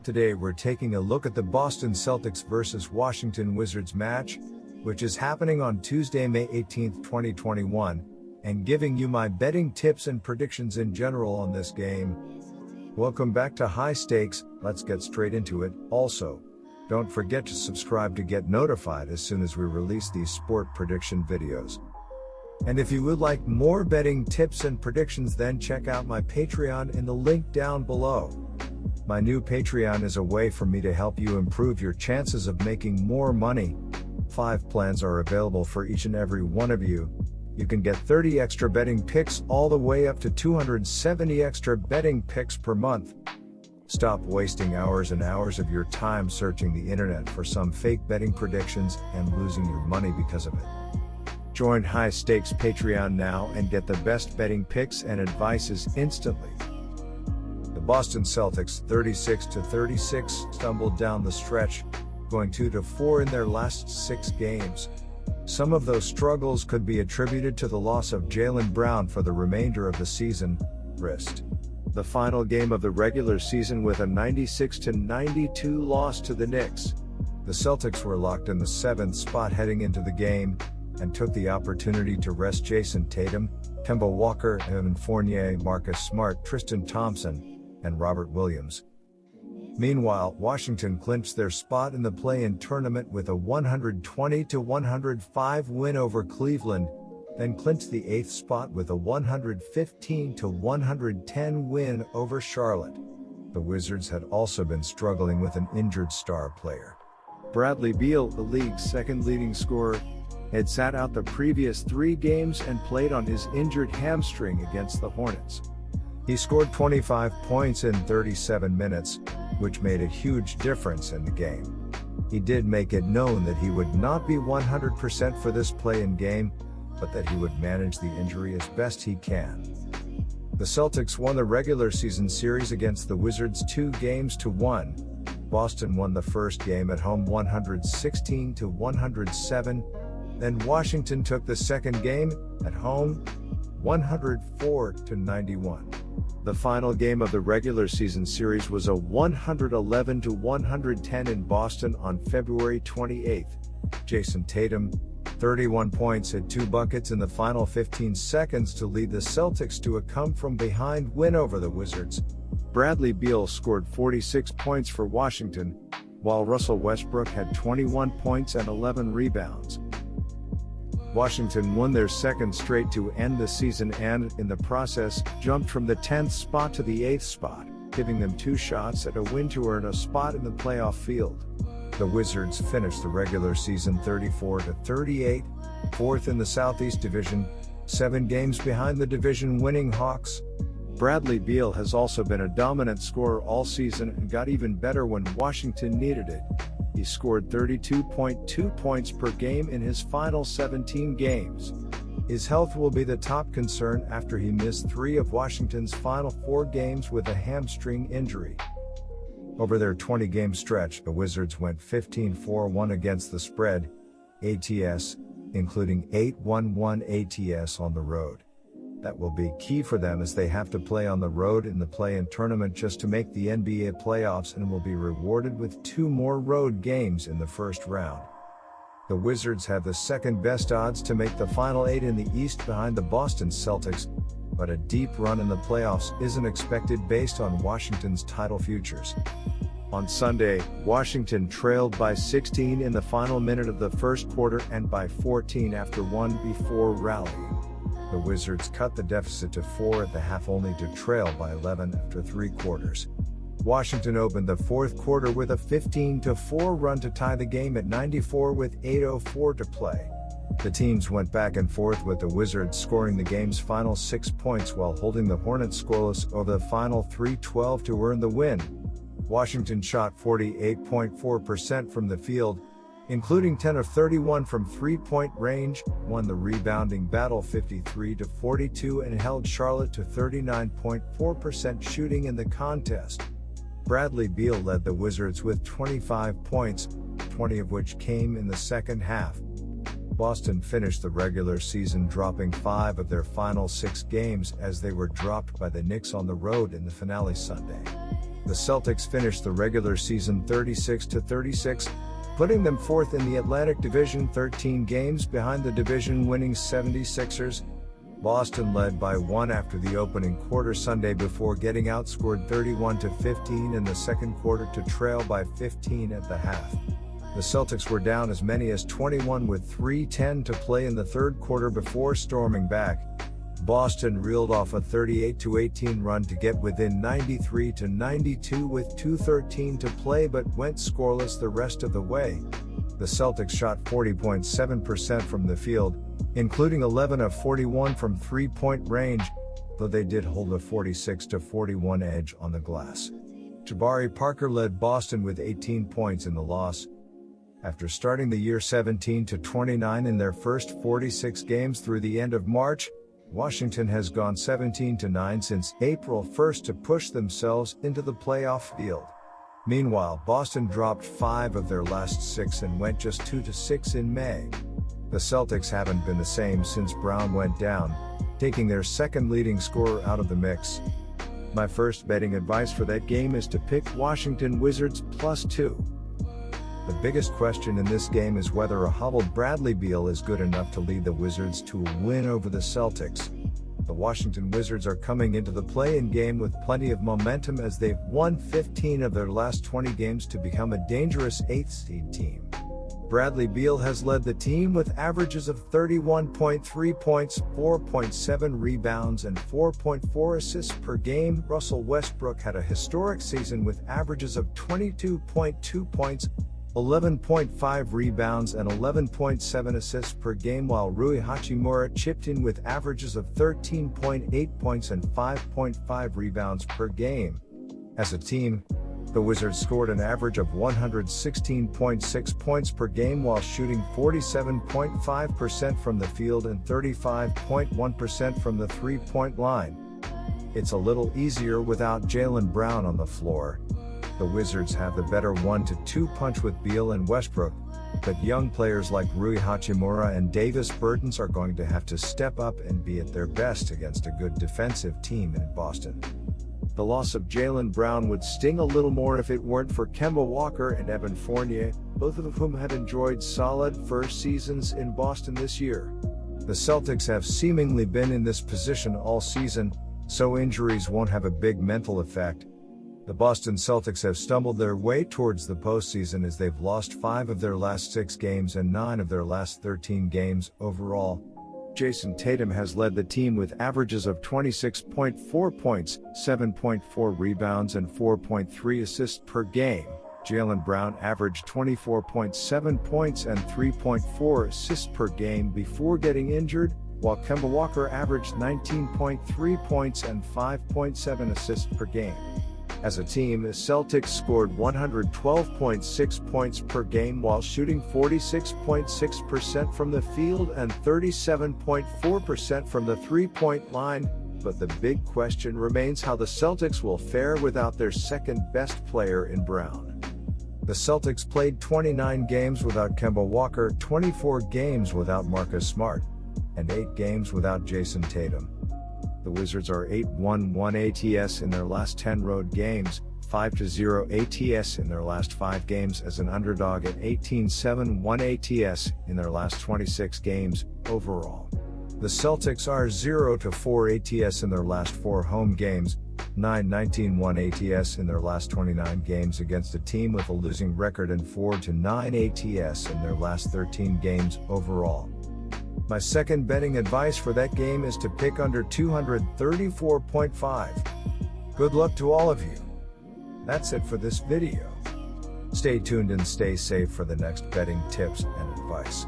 Today we're taking a look at the Boston Celtics vs Washington Wizards match, which is happening on Tuesday, May 18, 2021, and giving you my betting tips and predictions in general on this game. Welcome back to High Stakes. Let's get straight into it. Also, don't forget to subscribe to get notified as soon as we release these sport prediction videos. And if you would like more betting tips and predictions, then check out my Patreon in the link down below. My new Patreon is a way for me to help you improve your chances of making more money. 5 plans are available for each and every one of you. You can get 30 extra betting picks all the way up to 270 extra betting picks per month. Stop wasting hours and hours of your time searching the internet for some fake betting predictions and losing your money because of it. Join High Stakes Patreon now and get the best betting picks and advices instantly. The Boston Celtics 36-36 stumbled down the stretch, going 2-4 in their last 6 games. Some of those struggles could be attributed to the loss of Jaylen Brown for the remainder of the season, wrist. The final game of the regular season with a 96-92 loss to the Knicks. The Celtics were locked in the 7th spot heading into the game, and took the opportunity to rest Jayson Tatum, Kemba Walker, Evan Fournier, Marcus Smart, Tristan Thompson, and Robert Williams. Meanwhile, Washington clinched their spot in the play-in tournament with a 120-105 win over Cleveland, then clinched the 8th spot with a 115-110 win over Charlotte. The Wizards had also been struggling with an injured star player. Bradley Beal, the league's second leading scorer, had sat out the previous 3 games and played on his injured hamstring against the Hornets. He scored 25 points in 37 minutes, which made a huge difference in the game. He did make it known that he would not be 100% for this play-in game, but that he would manage the injury as best he can. The Celtics won the regular season series against the Wizards 2-1. Boston won the first game at home 116-107. Then Washington took the second game, at home, 104-91. The final game of the regular season series was a 111-110 in Boston on February 28. Jayson Tatum, 31 points, had 2 buckets in the final 15 seconds to lead the Celtics to a come-from-behind win over the Wizards. Bradley Beal scored 46 points for Washington, while Russell Westbrook had 21 points and 11 rebounds. Washington won their second straight to end the season and, in the process, jumped from the 10th spot to the 8th spot, giving them 2 shots at a win to earn a spot in the playoff field. The Wizards finished the regular season 34-38, 4th in the Southeast Division, 7 games behind the division-winning Hawks. Bradley Beal has also been a dominant scorer all season and got even better when Washington needed it. He scored 32.2 points per game in his final 17 games. His health will be the top concern after he missed 3 of Washington's final 4 games with a hamstring injury. Over their 20-game stretch, the Wizards went 15-4-1 against the spread, ATS, including 8-1-1 ATS on the road. That will be key for them as they have to play on the road in the play-in tournament just to make the NBA playoffs and will be rewarded with 2 more road games in the first round. The Wizards have the second best odds to make the final 8 in the East behind the Boston Celtics, but a deep run in the playoffs isn't expected based on Washington's title futures. On Sunday, Washington trailed by 16 in the final minute of the first quarter and by 14 after 1 before rallying. The Wizards cut the deficit to 4 at the half only to trail by 11 after 3 quarters. Washington opened the 4th quarter with a 15-4 run to tie the game at 94 with 8:04 to play. The teams went back and forth with the Wizards scoring the game's final 6 points while holding the Hornets scoreless over the final 3:12 to earn the win. Washington shot 48.4% from the field, including 10 of 31 from 3-point range, won the rebounding battle 53-42 and held Charlotte to 39.4% shooting in the contest. Bradley Beal led the Wizards with 25 points, 20 of which came in the second half. Boston finished the regular season dropping 5 of their final 6 games as they were dropped by the Knicks on the road in the finale Sunday. The Celtics finished the regular season 36-36, putting them fourth in the Atlantic Division, 13 games behind the division-winning 76ers. Boston led by 1 after the opening quarter Sunday before getting outscored 31-15 in the second quarter to trail by 15 at the half. The Celtics were down as many as 21 with 3:10 to play in the third quarter before storming back. Boston reeled off a 38-18 run to get within 93-92 with 2:13 to play but went scoreless the rest of the way. The Celtics shot 40.7% from the field, including 11 of 41 from three-point range, though they did hold a 46-41 edge on the glass. Jabari Parker led Boston with 18 points in the loss. After starting the year 17-29 in their first 46 games through the end of March, Washington has gone 17-9 since April 1st to push themselves into the playoff field. Meanwhile, Boston dropped 5 of their last 6 and went just 2-6 in May. The Celtics haven't been the same since Brown went down, taking their second leading scorer out of the mix. My first betting advice for that game is to pick Washington Wizards +2. The biggest question in this game is whether a hobbled Bradley Beal is good enough to lead the Wizards to a win over the Celtics. The Washington Wizards are coming into the play-in game with plenty of momentum as they've won 15 of their last 20 games to become a dangerous 8th seed team. Bradley Beal has led the team with averages of 31.3 points, 4.7 rebounds and 4.4 assists per game. Russell Westbrook had a historic season with averages of 22.2 points, 11.5 rebounds and 11.7 assists per game, while Rui Hachimura chipped in with averages of 13.8 points and 5.5 rebounds per game. As a team, the Wizards scored an average of 116.6 points per game while shooting 47.5% from the field and 35.1% from the three-point line. It's a little easier without Jaylen Brown on the floor. The Wizards have the better 1-2 punch with Beal and Westbrook, but young players like Rui Hachimura and Davis Bertans are going to have to step up and be at their best against a good defensive team in Boston. The loss of Jaylen Brown would sting a little more if it weren't for Kemba Walker and Evan Fournier, both of whom have enjoyed solid first seasons in Boston this year. The Celtics have seemingly been in this position all season, so injuries won't have a big mental effect. The Boston Celtics have stumbled their way towards the postseason as they've lost 5 of their last 6 games and 9 of their last 13 games overall. Jason Tatum has led the team with averages of 26.4 points, 7.4 rebounds and 4.3 assists per game. Jaylen Brown averaged 24.7 points and 3.4 assists per game before getting injured, while Kemba Walker averaged 19.3 points and 5.7 assists per game. As a team, the Celtics scored 112.6 points per game while shooting 46.6% from the field and 37.4% from the three-point line, but the big question remains how the Celtics will fare without their second-best player in Brown. The Celtics played 29 games without Kemba Walker, 24 games without Marcus Smart, and 8 games without Jason Tatum. The Wizards are 8-1-1 ATS in their last 10 road games, 5-0 ATS in their last 5 games as an underdog, and 18-7-1 ATS in their last 26 games overall. The Celtics are 0-4 ATS in their last 4 home games, 9-19-1 ATS in their last 29 games against a team with a losing record, and 4-9 ATS in their last 13 games overall. My second betting advice for that game is to pick under 234.5. Good luck to all of you. That's it for this video. Stay tuned and stay safe for the next betting tips and advice.